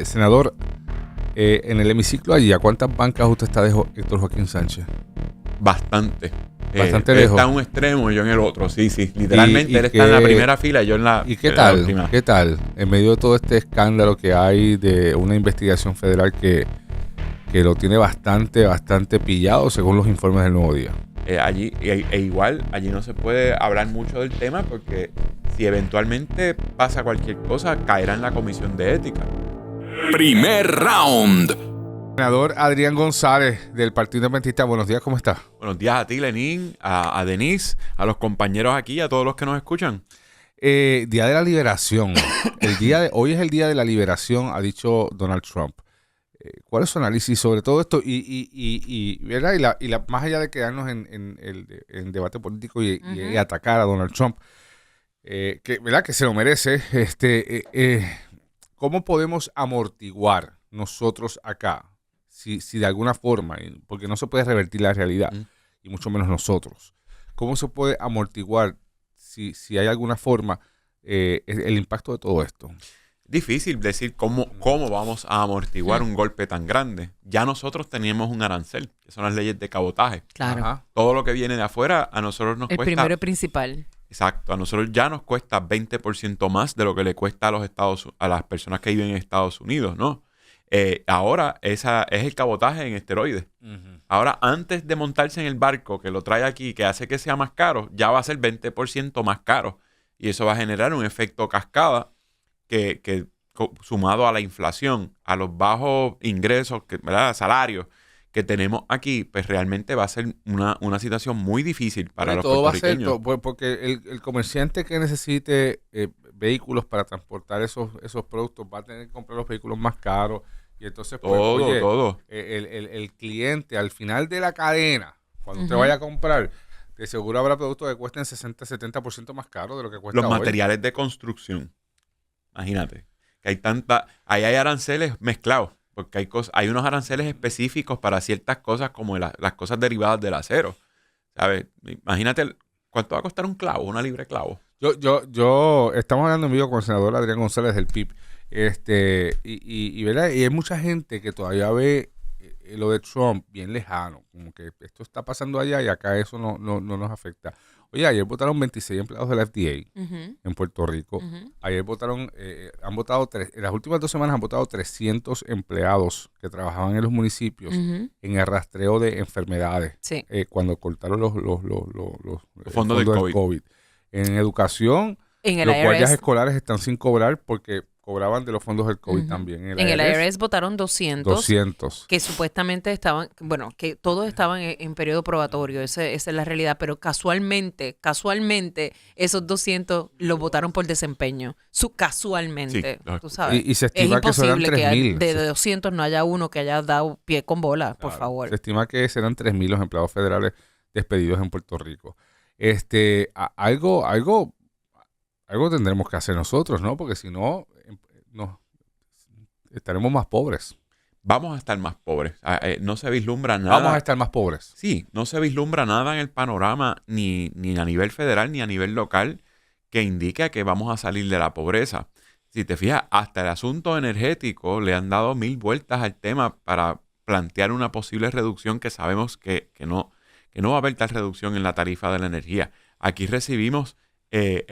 Senador, en el hemiciclo allí, ¿a cuántas bancas usted está de Héctor Joaquín Sánchez? Bastante. Bastante Él lejos. está en un extremo y yo en el otro, sí. Literalmente él está en la primera fila y yo en la ¿Y qué la tal? última. ¿Qué tal? En medio de todo este escándalo que hay de una investigación federal que lo tiene bastante pillado según los informes del Nuevo Día. Allí, igual, allí no se puede hablar mucho del tema porque si eventualmente pasa cualquier cosa, caerá en la comisión de ética. Primer round. Senador Adrián González, del Partido Independentista, buenos días, ¿cómo está? Buenos días a ti, Lenín, a Denise, a los compañeros aquí, a todos los que nos escuchan. Día de la Liberación. Hoy es el Día de la Liberación, ha dicho Donald Trump. ¿Cuál es su análisis sobre todo esto? ¿Verdad? Más allá de quedarnos en el debate político y atacar a Donald Trump, ¿verdad? Que se lo merece, ¿cómo podemos amortiguar nosotros acá? Si de alguna forma, porque no se puede revertir la realidad, y mucho menos nosotros, ¿cómo se puede amortiguar, si hay alguna forma, el impacto de todo esto? Difícil decir cómo vamos a amortiguar un golpe tan grande. Ya nosotros teníamos un arancel, que son las leyes de cabotaje. Claro. Ajá. Todo lo que viene de afuera a nosotros nos cuesta... El primero y principal. Exacto, a nosotros ya nos cuesta 20% más de lo que le cuesta a las personas que viven en Estados Unidos, ¿no? Ahora esa es el cabotaje en esteroides. Uh-huh. Ahora, antes de montarse en el barco que lo trae aquí, que hace que sea más caro, ya va a ser 20% más caro. Y eso va a generar un efecto cascada que sumado a la inflación, a los bajos ingresos, ¿verdad? Salarios que tenemos aquí, pues realmente va a ser una situación muy difícil para los puertorriqueños. Porque el comerciante que necesite vehículos para transportar esos productos va a tener que comprar los vehículos más caros. Y entonces, pues, todo. El cliente al final de la cadena, cuando usted vaya a comprar, de seguro habrá productos que cuesten 60-70% más caros de lo que cuesta los hoy. materiales de construcción. Imagínate. Que ahí hay aranceles mezclados. Porque hay unos aranceles específicos para ciertas cosas como las cosas derivadas del acero. ¿Sabes? Imagínate cuánto va a costar un clavo, una libra de clavo. Estamos hablando en vivo con el senador Adrián González del PIB. ¿Verdad? Y hay mucha gente que todavía ve lo de Trump bien lejano. Como que esto está pasando allá y acá eso no nos afecta. Oye, ayer votaron 26 empleados de la FDA en Puerto Rico. Ayer votaron, en las últimas 2 semanas han votado 300 empleados que trabajaban en los municipios en el rastreo de enfermedades. Sí. Cuando cortaron los fondos del COVID. En educación, En el los IRS, guardias escolares están sin cobrar porque cobraban de los fondos del COVID también. En el IRS votaron 200. Que supuestamente estaban, bueno, que todos estaban en periodo probatorio, esa es la realidad, pero casualmente, esos 200 los votaron por desempeño, casualmente, Sí, tú sabes. Y se estima que serán 3,000. De 200 no haya uno que haya dado pie con bola, por favor. Se estima que serán 3,000 los empleados federales despedidos en Puerto Rico. Algo tendremos que hacer nosotros, ¿no? Porque si no, estaremos más pobres. Vamos a estar más pobres. No se vislumbra nada. Vamos a estar más pobres. Sí, no se vislumbra nada en el panorama, ni a nivel federal, ni a nivel local, que indique que vamos a salir de la pobreza. Si te fijas, hasta el asunto energético le han dado 1000 vueltas al tema para plantear una posible reducción que sabemos que no va a haber tal reducción en la tarifa de la energía. Aquí recibimos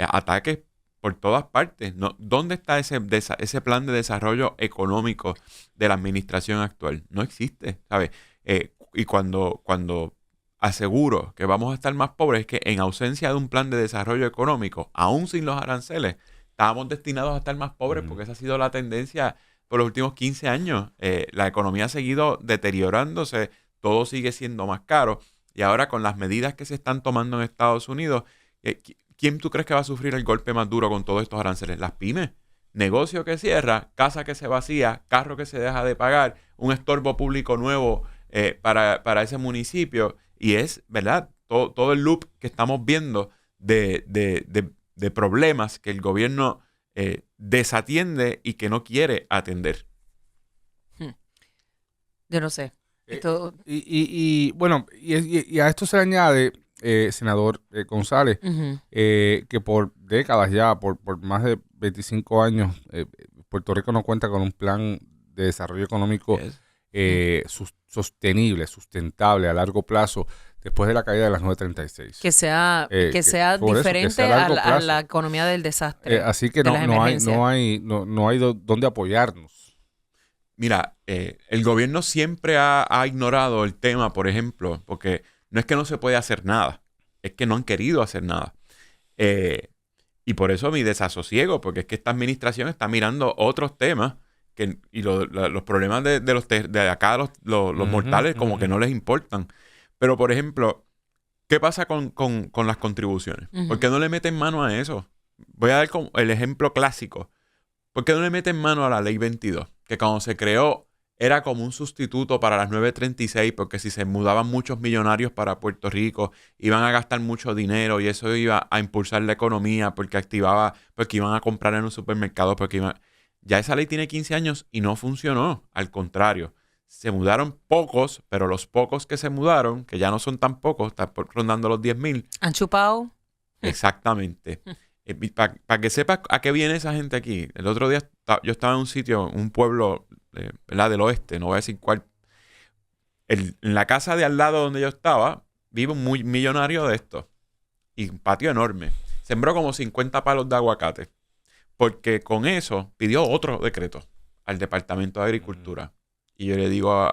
ataques por todas partes. ¿Dónde está ese plan de desarrollo económico de la administración actual? No existe, ¿sabes? Y cuando aseguro que vamos a estar más pobres, es que en ausencia de un plan de desarrollo económico, aún sin los aranceles, estábamos destinados a estar más pobres porque esa ha sido la tendencia por los últimos 15 años. La economía ha seguido deteriorándose, todo sigue siendo más caro. Y ahora con las medidas que se están tomando en Estados Unidos, ¿quién tú crees que va a sufrir el golpe más duro con todos estos aranceles? Las pymes. Negocio que cierra, casa que se vacía, carro que se deja de pagar, un estorbo público nuevo para ese municipio. Y es, ¿verdad? Todo el loop que estamos viendo de problemas que el gobierno desatiende y que no quiere atender. Yo no sé. Bueno, y a esto se le añade, senador González, que por décadas ya, por más de 25 años, Puerto Rico no cuenta con un plan de desarrollo económico sostenible, sustentable a largo plazo después de la caída de las 936. Que sea diferente a la economía del desastre. Así que no hay dónde apoyarnos. Mira, el gobierno siempre ha ignorado el tema, por ejemplo, porque no es que no se puede hacer nada, es que no han querido hacer nada. Y por eso mi desasosiego, porque es que esta administración está mirando otros temas y los problemas de acá, los mortales, como que no les importan. Pero, por ejemplo, ¿qué pasa con las contribuciones? ¿Por qué no le meten mano a eso? Voy a dar el ejemplo clásico. ¿Por qué no le meten mano a la Ley 22? Que cuando se creó era como un sustituto para las 936, porque si se mudaban muchos millonarios para Puerto Rico, iban a gastar mucho dinero y eso iba a impulsar la economía porque iban a comprar en un supermercado, Ya esa ley tiene 15 años y no funcionó. Al contrario, se mudaron pocos, pero los pocos que se mudaron, que ya no son tan pocos, están rondando los 10,000. ¿Han chupado? Exactamente. Para que sepas a qué viene esa gente aquí. El otro día yo estaba en un sitio, un pueblo del oeste, no voy a decir cuál. En la casa de al lado donde yo estaba, vive un muy millonario de estos. Y un patio enorme. Sembró como 50 palos de aguacate. Porque con eso pidió otro decreto al Departamento de Agricultura. Y yo le digo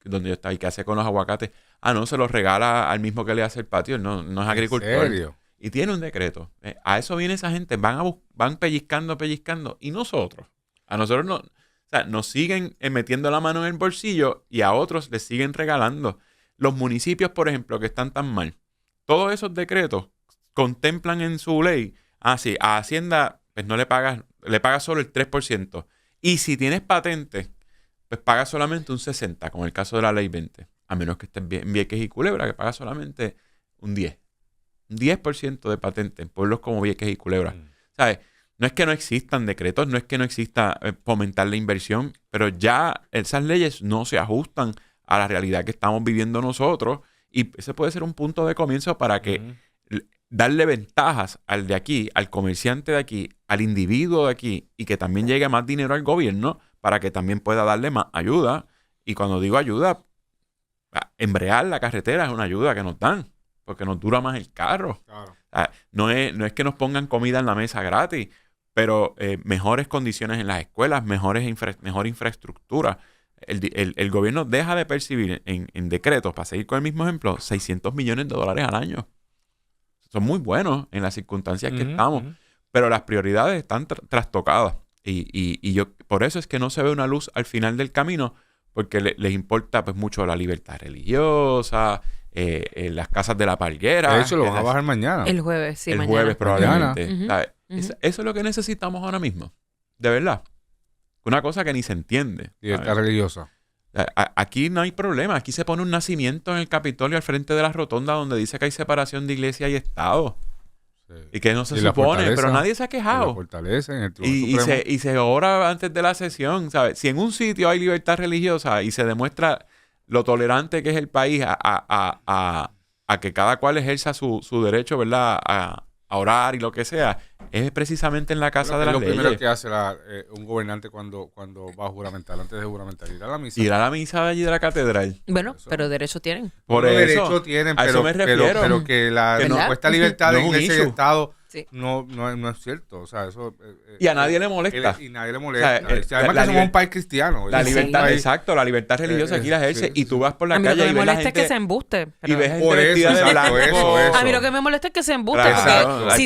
donde yo estaba, ¿y qué hace con los aguacates? No, se los regala al mismo que le hace el patio. No es agricultor. ¿En serio? Y tiene un decreto. A eso viene esa gente. Van pellizcando. Y nosotros. A nosotros nos siguen metiendo la mano en el bolsillo y a otros les siguen regalando. Los municipios, por ejemplo, que están tan mal. Todos esos decretos contemplan en su ley. Sí, a Hacienda pues no le pagas solo el 3%. Y si tienes patente, pues pagas solamente un 60%, como el caso de la Ley 20. A menos que estés en Vieques y Culebra, que pagas solamente un 10%. Un 10% de patente en pueblos como Vieques y Culebra. ¿Sabes? No es que no existan decretos, no es que no exista fomentar la inversión, pero ya esas leyes no se ajustan a la realidad que estamos viviendo nosotros. Y ese puede ser un punto de comienzo para que darle ventajas al de aquí, al comerciante de aquí, al individuo de aquí, y que también llegue más dinero al gobierno para que también pueda darle más ayuda. Y cuando digo ayuda, embrear la carretera es una ayuda que nos dan, porque nos dura más el carro. Claro. No es que nos pongan comida en la mesa gratis, pero mejores condiciones en las escuelas, mejor infraestructura. El gobierno deja de percibir en decretos, para seguir con el mismo ejemplo, $600 millones al año. Son muy buenos en las circunstancias que estamos, pero las prioridades están trastocadas. Y yo por eso es que no se ve una luz al final del camino, porque les importa pues mucho la libertad religiosa, las casas de la Palguera. De hecho, lo van a bajar mañana. El jueves, sí, mañana. El jueves probablemente. Eso es lo que necesitamos ahora mismo. De verdad. Una cosa que ni se entiende. Libertad religiosa. Aquí no hay problema. Aquí se pone un nacimiento en el Capitolio al frente de la rotonda donde dice que hay separación de iglesia y Estado. Sí. Y que no se supone, pero nadie se ha quejado. Y se ora antes de la sesión, ¿sabes? Si en un sitio hay libertad religiosa y se demuestra lo tolerante que es el país a que cada cual ejerza su derecho, ¿verdad? A orar y lo que sea, es precisamente en la casa de las leyes. Lo primero que hace un gobernante cuando va a juramentar, antes de juramentar, ir a la misa. Ir a la misa de allí de la catedral. Bueno, pero derecho tienen. Por eso, derecho tienen, a eso me refiero. Pero que la supuesta libertad de iglesia y Estado no es cierto. O sea, eso... y a nadie le molesta. Y nadie le molesta. O sea, además que somos un país cristiano. La libertad, exacto, la libertad religiosa aquí la ejerce. Y tú vas por la calle y ves la gente... A mí lo que me molesta es que se embuste. Y ves gente vestida de blanco. A mí lo que me molesta es que se embuste.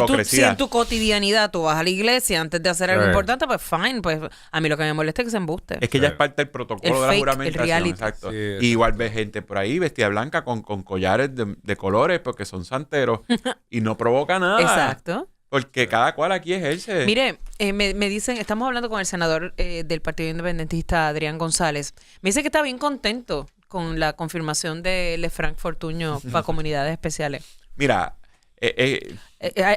Porque si en tu cotidianidad tú vas a la iglesia antes de hacer algo importante, pues fine. Pues a mí lo que me molesta es que se embuste. Es que ya es parte del protocolo de la juramentación. Exacto. Y igual ves gente por ahí vestida blanca con collares de colores porque son santeros y no provoca nada. Exacto. Porque cada cual aquí ejerce. Mire, me dicen, estamos hablando con el senador del Partido Independentista, Adrián González. Me dice que está bien contento con la confirmación de Lefranc Fortuño para comunidades especiales. Mira,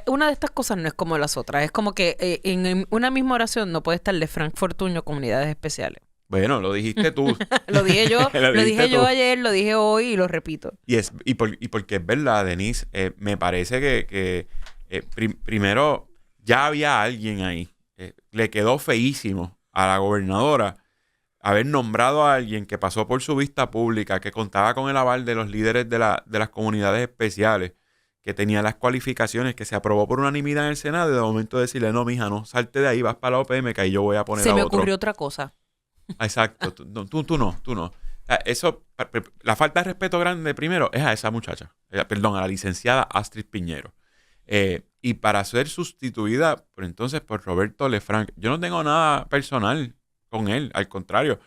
una de estas cosas no es como las otras. Es como que en una misma oración no puede estar Lefranc Fortuño, comunidades especiales. Bueno, lo dijiste tú. Lo dije yo, lo dije yo ayer, lo dije hoy y lo repito. Y porque es verdad, Denise, me parece que primero ya había alguien ahí. Le quedó feísimo a la gobernadora haber nombrado a alguien que pasó por su vista pública, que contaba con el aval de los líderes de las comunidades especiales, que tenía las cualificaciones, que se aprobó por unanimidad en el Senado, y de momento decirle, no, mija, no, salte de ahí, vas para la OPM, que ahí yo voy a poner a otro. Se me ocurrió otra cosa. Exacto. Tú no. O sea, eso, la falta de respeto grande primero es a esa muchacha, a la licenciada Astrid Piñero. Y para ser sustituida por Roberto Lefranc, yo no tengo nada personal con él, al contrario,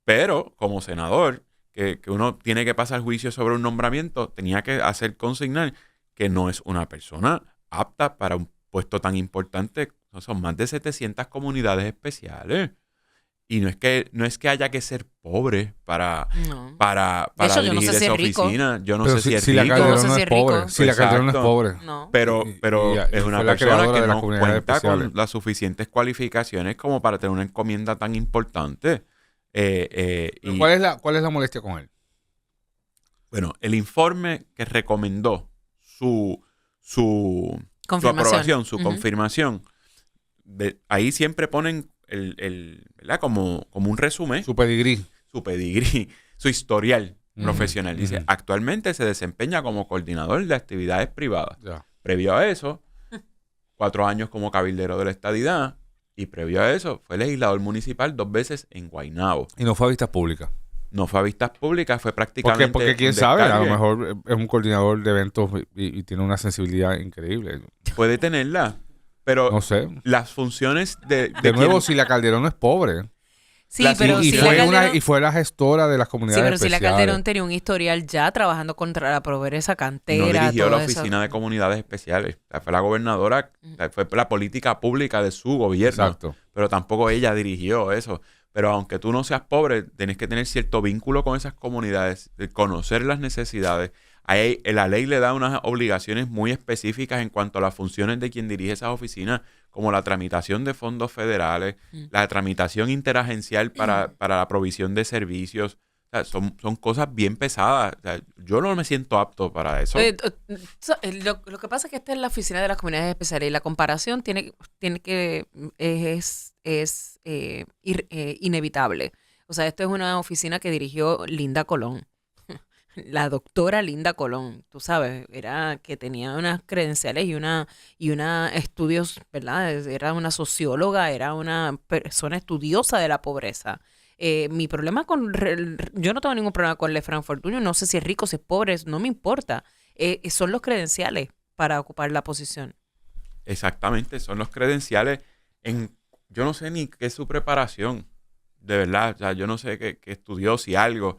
pero como senador, que uno tiene que pasar juicio sobre un nombramiento, tenía que hacer consignar que no es una persona apta para un puesto tan importante. Son más de 700 comunidades especiales. Y no es que haya que ser pobre para hecho, dirigir esa oficina. Yo no sé si es rico. La Calderón no es pobre. Si la Calderón no es pobre. No. Pero es una persona que no cuenta especiales. con las suficientes cualificaciones como para tener una encomienda tan importante. ¿Cuál es la molestia con él? Bueno, el informe que recomendó su Confirmación. aprobación, su confirmación, ahí siempre ponen ¿verdad? Como un resumen. Su pedigrí, su historial profesional. Dice, actualmente se desempeña como coordinador de actividades privadas. Ya. Previo a eso, 4 años como cabildero de la estadidad, y previo a eso, fue legislador municipal 2 veces en Guaynabo. Y no fue a vistas públicas. No fue a vistas públicas, fue prácticamente... Porque quién sabe, a lo mejor es un coordinador de eventos y tiene una sensibilidad increíble. Puede tenerla, pero no sé. Las funciones de nuevo, si la Calderón no es pobre. Sí, pero si la Calderón... Y fue la gestora de las comunidades especiales. Sí, pero si la Calderón tenía un historial ya trabajando contra la pobreza cantera. No dirigió la eso. oficina de comunidades especiales. O sea, fue la gobernadora, fue la política pública de su gobierno. Exacto. Pero tampoco ella dirigió eso. Pero aunque tú no seas pobre, tienes que tener cierto vínculo con esas comunidades, de conocer las necesidades. Ahí, la ley le da unas obligaciones muy específicas en cuanto a las funciones de quien dirige esas oficinas, como la tramitación de fondos federales, la tramitación interagencial para la provisión de servicios. O sea, son cosas bien pesadas. O sea, yo no me siento apto para eso. Lo que pasa es que esta es la oficina de las comunidades especiales y la comparación es inevitable. O sea, esto es una oficina que dirigió Linda Colón. La doctora Linda Colón, tú sabes, era que tenía unas credenciales y una estudios, ¿verdad? Era una socióloga, era una persona estudiosa de la pobreza. Mi problema yo no tengo ningún problema con Lefranc Fortuño, no sé si es rico, si es pobre, no me importa. Son los credenciales para ocupar la posición. Exactamente, son los credenciales. Yo no sé ni qué es su preparación, de verdad. O sea, yo no sé qué estudió, si algo.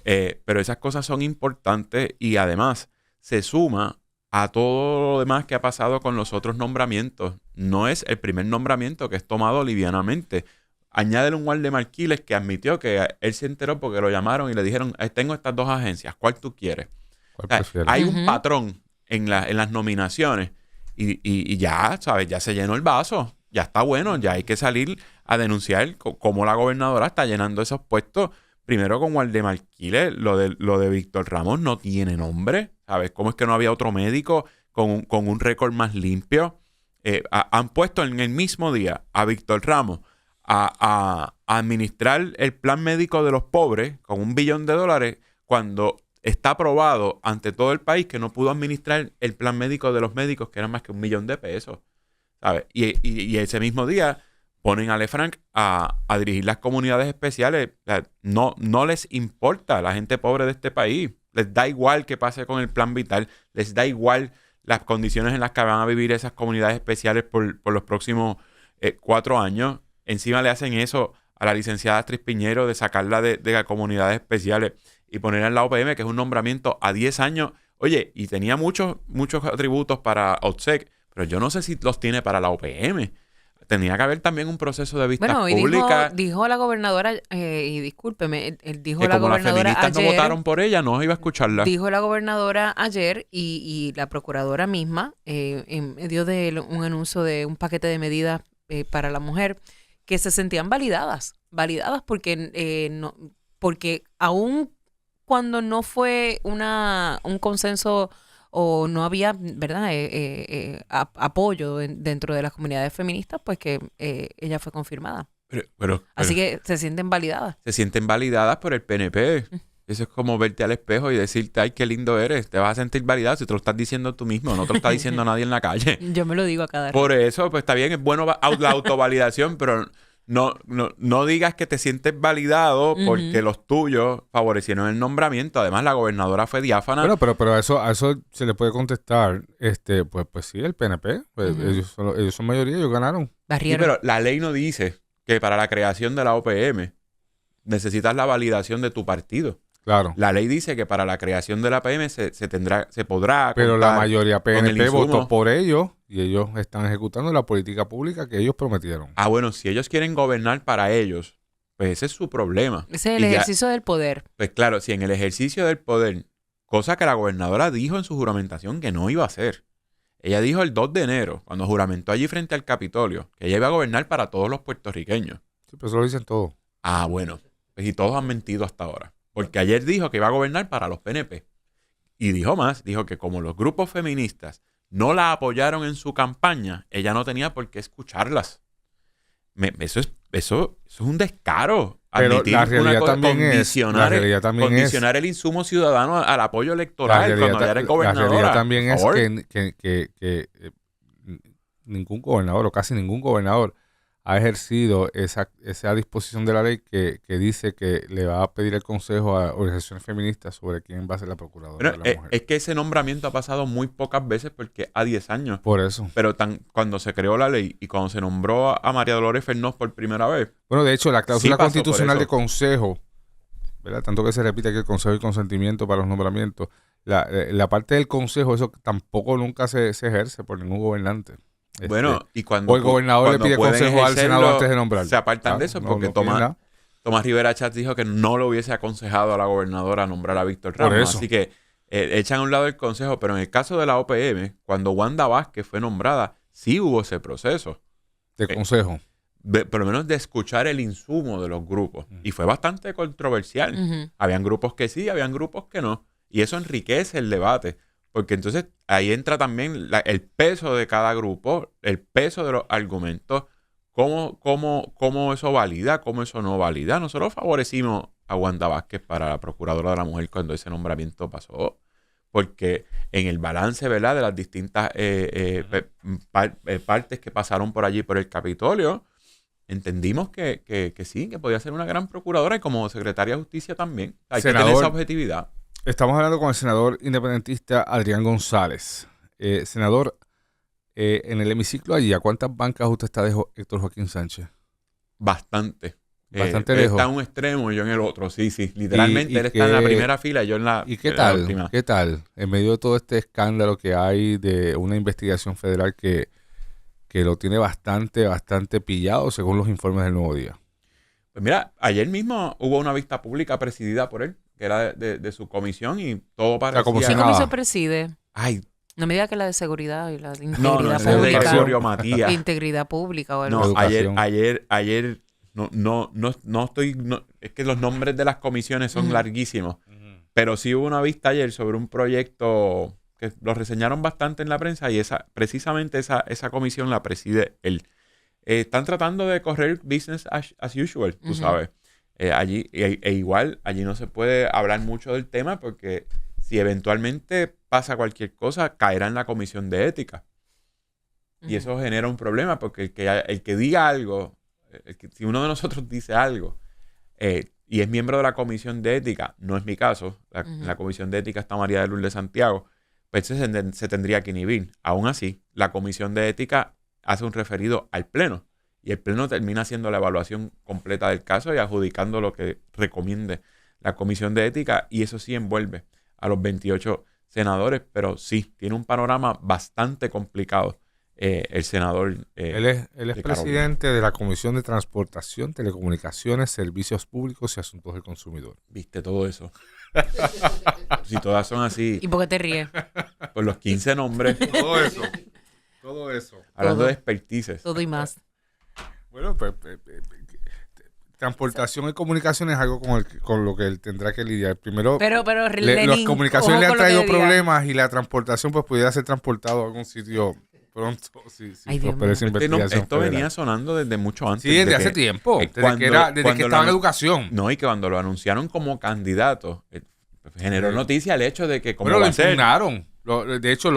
Pero esas cosas son importantes y además se suma a todo lo demás que ha pasado con los otros nombramientos. No es el primer nombramiento que es tomado livianamente. Añádele un Waldemar Quiles que admitió que él se enteró porque lo llamaron y le dijeron, tengo estas 2 agencias, ¿cuál tú quieres? ¿Cuál hay un patrón en las nominaciones y ya, ¿sabes? Ya se llenó el vaso, ya está bueno, ya hay que salir a denunciar cómo la gobernadora está llenando esos puestos. Primero con Waldemar Quiles, lo de Víctor Ramos no tiene nombre, ¿sabes? ¿Cómo es que no había otro médico con un récord más limpio? Han puesto en el mismo día a Víctor Ramos a administrar el plan médico de los pobres con $1 billón cuando está aprobado ante todo el país que no pudo administrar el plan médico de los médicos, que eran más que $1 millón, ¿sabes? Y ese mismo día ponen a Lefranc a dirigir las comunidades especiales. O sea, no les importa a la gente pobre de este país. Les da igual qué pase con el plan vital. Les da igual las condiciones en las que van a vivir esas comunidades especiales por los próximos 4 años. Encima le hacen eso a la licenciada Astrid Piñero de sacarla de las comunidades especiales y ponerla en la OPM, que es un nombramiento a 10 años. Oye, y tenía muchos atributos para OTSEC, pero yo no sé si los tiene para la OPM. Tenía que haber también un proceso de vistas públicas. Dijo la gobernadora, y discúlpeme, dijo que la como gobernadora las feministas ayer, no votaron por ella, no iba a escucharla. Dijo la gobernadora ayer y la procuradora misma, en medio de un anuncio de un paquete de medidas para la mujer, que se sentían validadas porque aún cuando no fue un consenso o no había, ¿verdad?, apoyo dentro de las comunidades feministas, pues que ella fue confirmada. Así que se sienten validadas. Se sienten validadas por el PNP. Eso es como verte al espejo y decirte, ay, qué lindo eres. Te vas a sentir validado si te lo estás diciendo tú mismo. No te lo está diciendo nadie en la calle. Yo me lo digo a cada rato. Por eso, pues está bien, es bueno la autovalidación, pero no digas que te sientes validado porque los tuyos favorecieron el nombramiento. Además, la gobernadora fue diáfana. Bueno, pero a eso se le puede contestar, pues sí, el PNP. Pues ellos son mayoría, ellos ganaron. Sí, pero la ley no dice que para la creación de la OPM necesitas la validación de tu partido. Claro. La ley dice que para la creación de la APM se podrá. Pero la mayoría PNP votó por ellos y ellos están ejecutando la política pública que ellos prometieron. Ah, bueno, si ellos quieren gobernar para ellos, pues ese es su problema. Ese es el ejercicio del poder. Pues claro, si en el ejercicio del poder, cosa que la gobernadora dijo en su juramentación que no iba a hacer. Ella dijo el 2 de enero, cuando juramentó allí frente al Capitolio, que ella iba a gobernar para todos los puertorriqueños. Sí, pero eso lo dicen todos. Ah, bueno. Pues y todos han mentido hasta ahora. Porque ayer dijo que iba a gobernar para los PNP. Y dijo más, dijo que como los grupos feministas no la apoyaron en su campaña, ella no tenía por qué escucharlas. Eso es un descaro. Pero la realidad también condicionar el insumo ciudadano al apoyo electoral cuando ella era gobernadora. La realidad también es que ningún gobernador o casi ningún gobernador ha ejercido esa disposición de la ley que dice que le va a pedir el consejo a organizaciones feministas sobre quién va a ser la procuradora de la mujer. Es que ese nombramiento ha pasado muy pocas veces porque a 10 años. Por eso. Pero cuando se creó la ley y cuando se nombró a María Dolores Fernández por primera vez. Bueno, de hecho, la cláusula constitucional de consejo, ¿verdad? Tanto que se repite que el consejo y consentimiento para los nombramientos, la parte del consejo, eso tampoco nunca se ejerce por ningún gobernante. Bueno, y cuando o el gobernador le pide consejo al Senado antes de nombrar. Se apartan de eso porque Tomás Rivera Chatz dijo que no le hubiese aconsejado a la gobernadora nombrar a Víctor Ramos. Así que echan a un lado el consejo. Pero en el caso de la OPM, cuando Wanda Vázquez fue nombrada, sí hubo ese proceso. De consejo. Por lo menos de escuchar el insumo de los grupos. Y fue bastante controversial. Habían grupos que sí, habían grupos que no. Y eso enriquece el debate. Porque entonces ahí entra también el peso de cada grupo, el peso de los argumentos, cómo eso valida, cómo eso no valida. Nosotros favorecimos a Wanda Vázquez para la Procuradora de la Mujer cuando ese nombramiento pasó, porque en el balance, ¿verdad?, de las distintas partes que pasaron por allí por el Capitolio, entendimos que sí, que podía ser una gran procuradora y como secretaria de Justicia también. Hay que tener esa objetividad. Estamos hablando con el senador independentista Adrián González. Senador, en el hemiciclo allí, ¿a cuántas bancas usted está de Héctor Joaquín Sánchez? Bastante. Bastante él lejos. está en un extremo y yo en el otro, sí. Literalmente él está en la primera fila y yo en la ¿Y qué la tal? última. ¿Qué tal? En medio de todo este escándalo que hay de una investigación federal que lo tiene bastante pillado según los informes del Nuevo Día. Pues mira, ayer mismo hubo una vista pública presidida por él, que era de su comisión y todo parecía... ¿Qué comisión preside? Ay, no me diga que la de seguridad y la de no, integridad de pública. Gregorio Matías. Integridad pública o algo No, así. ayer no estoy... es que los nombres de las comisiones son larguísimos. Pero sí hubo una vista ayer sobre un proyecto que lo reseñaron bastante en la prensa y precisamente esa comisión la preside él. Están tratando de correr business as usual, tú sabes. Allí igual, allí no se puede hablar mucho del tema porque si eventualmente pasa cualquier cosa, caerá en la comisión de ética. Y eso genera un problema porque el que diga algo, si uno de nosotros dice algo y es miembro de la comisión de ética, no es mi caso, en la comisión de ética está María de Lourdes Santiago, pues se tendría que inhibir. Aún así, la comisión de ética hace un referido al pleno y el pleno termina haciendo la evaluación completa del caso y adjudicando lo que recomiende la comisión de ética y eso sí envuelve a los 28 senadores, pero sí, tiene un panorama bastante complicado el senador. Él es presidente de la Comisión de Transportación, Telecomunicaciones, Servicios Públicos y Asuntos del Consumidor. ¿Viste todo eso? Si todas son así. ¿Y por qué te ríes? Por los 15 nombres. Todo eso. Hablando de expertices. Todo y más. Bueno, pues transportación y comunicación es algo con lo que él tendrá que lidiar. Primero, las comunicaciones le han traído problemas y la transportación pues pudiera ser transportado a algún sitio pronto sí, Ay, prospere esa investigación. Esto venía sonando desde mucho antes. Sí, desde hace tiempo. Desde que estaba en educación. No, y que cuando lo anunciaron como candidato, generó noticia el hecho de que como lo impugnaron. De hecho,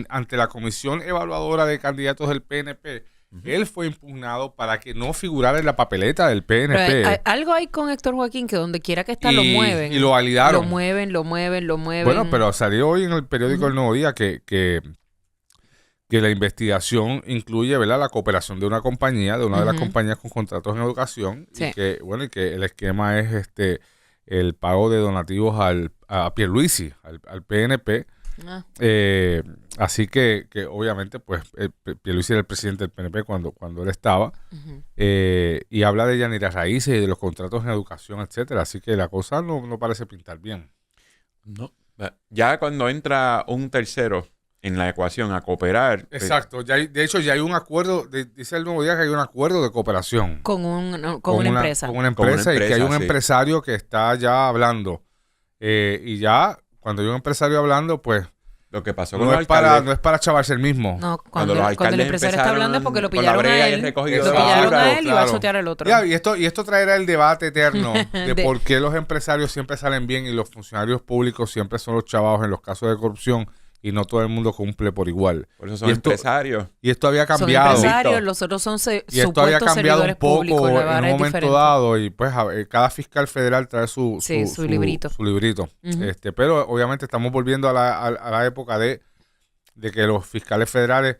ante la Comisión Evaluadora de Candidatos del PNP, él fue impugnado para que no figurara en la papeleta del PNP. Pero algo hay con Héctor Joaquín que donde quiera que está lo mueven. Y lo validaron. Lo mueven. Bueno, pero salió hoy en el periódico El Nuevo Día que la investigación incluye, ¿verdad?, la cooperación de una compañía, de una de las compañías con contratos en educación. Sí. Y que el esquema es el pago de donativos a Pierluisi, al PNP. Así que obviamente pues Pierluisi era el presidente del PNP cuando él estaba y habla de Yanira Raíces y de los contratos en educación, etcétera. Así que la cosa no parece pintar bien. No, ya cuando entra un tercero en la ecuación a cooperar. Exacto, de hecho ya hay un acuerdo, dice El Nuevo Día que hay un acuerdo de cooperación con una empresa. Con una empresa y que hay un empresario que está ya hablando y ya cuando hay un empresario hablando, pues lo que pasó con no es para chavarse el mismo. No, cuando el empresario está hablando es porque lo pillaron a él. Y va a chotear al otro. Y esto traerá el debate eterno de por qué los empresarios siempre salen bien y los funcionarios públicos siempre son los chavados en los casos de corrupción y no todo el mundo cumple por igual. Por eso son empresarios. Y esto había cambiado. Son empresarios, los otros son y esto había cambiado un poco en un momento dado y pues cada fiscal federal trae su librito. Pero obviamente estamos volviendo a la época de que los fiscales federales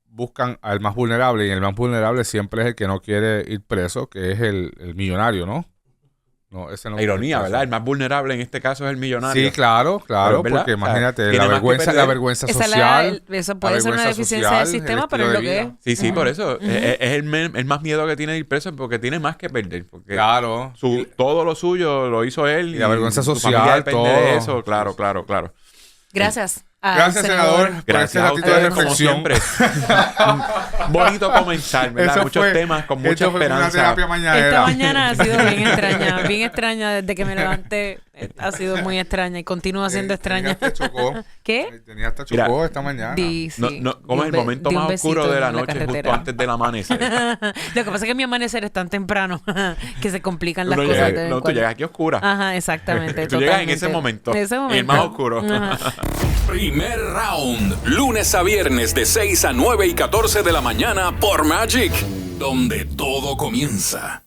buscan al más vulnerable y el más vulnerable siempre es el que no quiere ir preso, que es el millonario, ¿no? No, ese no. La ironía, ¿verdad? El más vulnerable en este caso es el millonario. Sí, claro, porque imagínate, la vergüenza social. Eso puede ser una deficiencia del sistema, pero es lo que es. Sí, por eso. Es el más miedo que tiene ir preso porque tiene más que perder. Porque claro. Todo lo suyo lo hizo él. Y la vergüenza social, su familia depende de eso. Claro. Gracias. Gracias, senador, por ese ratito de reflexión. Bonito comenzar, ¿verdad? Muchos temas con mucha esperanza. Una terapia mañanera. Esta mañana ha sido bien extraña desde que me levanté. Ha sido muy extraña y continúa siendo extraña. ¿Qué? Tenía hasta chocó esta mañana. Sí. ¿Cómo es el momento más oscuro de la noche justo antes del amanecer? Lo que pasa es que mi amanecer es tan temprano que se complican las cosas. Tú llegas aquí oscura. Ajá, exactamente. Tú llegas en ese momento. En el más oscuro. Primer Round, lunes a viernes de 6 a 9 y 14 de la mañana por Magic, donde todo comienza.